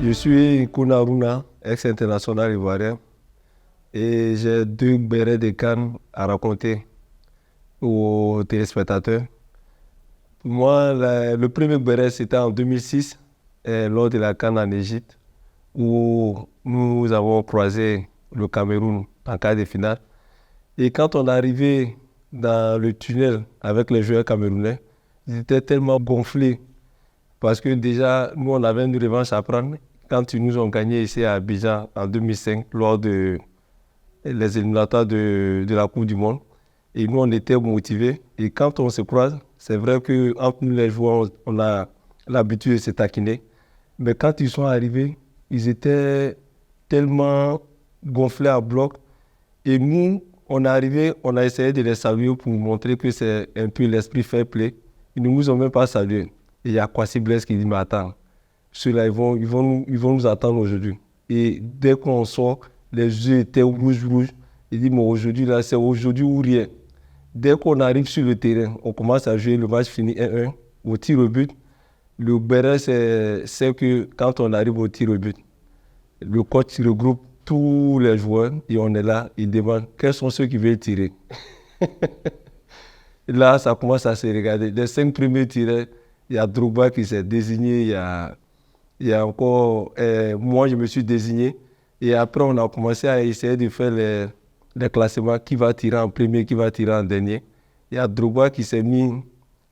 Je suis Kouna Aruna, ex-international ivoirien, et j'ai 2 bérets de CAN à raconter aux téléspectateurs. Moi, le premier béret, c'était en 2006, lors de la CAN en Égypte, où nous avons croisé le Cameroun en quart de finale. Et quand on est arrivé dans le tunnel avec les joueurs camerounais, ils étaient tellement gonflés parce que déjà, nous, on avait une revanche à prendre quand ils nous ont gagné ici à Abidjan en 2005 lors des éliminatoires de la Coupe du Monde. Et nous, on était motivés. Et quand on se croise, c'est vrai qu'entre nous, les joueurs, on a l'habitude de se taquiner. Mais quand ils sont arrivés, ils étaient tellement gonflés à bloc. Et nous, on est arrivés, on a essayé de les saluer pour montrer que c'est un peu l'esprit fair play. Ils ne nous ont même pas salués. Et il y a Kwasi Blaise qui dit, mais attends, ceux-là, ils vont nous attendre aujourd'hui. Et dès qu'on sort, les yeux étaient rouges. Il dit, mais aujourd'hui, là, c'est aujourd'hui ou rien. Dès qu'on arrive sur le terrain, on commence à jouer, le match finit 1-1 au tir au but. Le béret, c'est que quand on arrive au tir au but, le coach regroupe tous les joueurs et on est là, il demande quels sont ceux qui veulent tirer. Là, ça commence à se regarder. Les 5 premiers tireurs, il y a Drogba qui s'est désigné, il y a encore, moi je me suis désigné. Et après, on a commencé à essayer de faire les classements, qui va tirer en premier, qui va tirer en dernier. Il y a Drogba qui s'est mis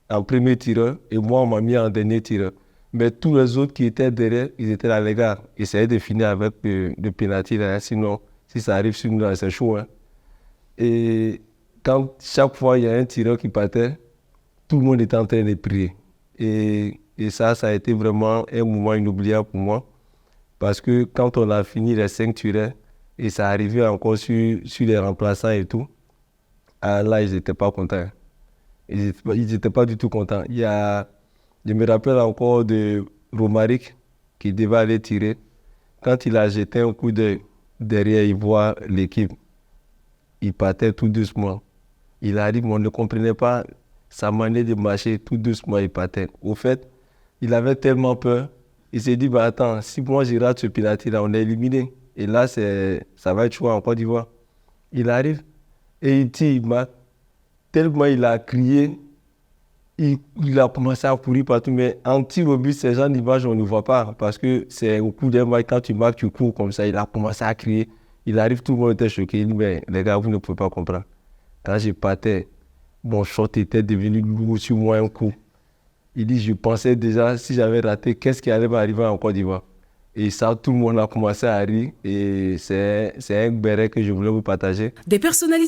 en premier tireur et moi, on m'a mis en dernier tireur. Mais tous les autres qui étaient derrière, ils étaient là, les gars, essayez de finir avec le penalty, là, sinon, si ça arrive sur nous, là, c'est chaud. Hein. Et quand chaque fois il y a un tireur qui partait, tout le monde était en train de prier. Et ça a été vraiment un moment inoubliable pour moi. Parce que quand on a fini les 5 tireurs, et ça arrivait encore sur les remplaçants et tout, là, ils n'étaient pas contents. Ils n'étaient pas du tout contents. Je me rappelle encore de Romaric qui devait aller tirer. Quand il a jeté un coup d'œil derrière, il voit l'équipe. Il partait tout doucement. Il arrive, mais on ne comprenait pas sa manière de marcher, tout doucement, il partait. Au fait, il avait tellement peur, il s'est dit, bah attends, si moi je rate ce penalty-là, on est éliminé. Et là, ça va être chaud en Côte d'Ivoire. Il arrive et il tire, il marque. Tellement il a crié, il a commencé à courir partout. Mais en tir au but, ces gens d'image, on ne voit pas. Parce que c'est au coup d'un match, quand tu marques, tu cours comme ça. Il a commencé à crier. Il arrive, tout le monde était choqué. Il dit, mais les gars, vous ne pouvez pas comprendre. Quand je partais, mon short était devenu lourd sur moi un coup. Il dit, je pensais déjà, si j'avais raté, qu'est-ce qui allait m'arriver en Côte d'Ivoire? Et ça, tout le monde a commencé à rire. Et c'est un béret que je voulais vous partager. Des personnalités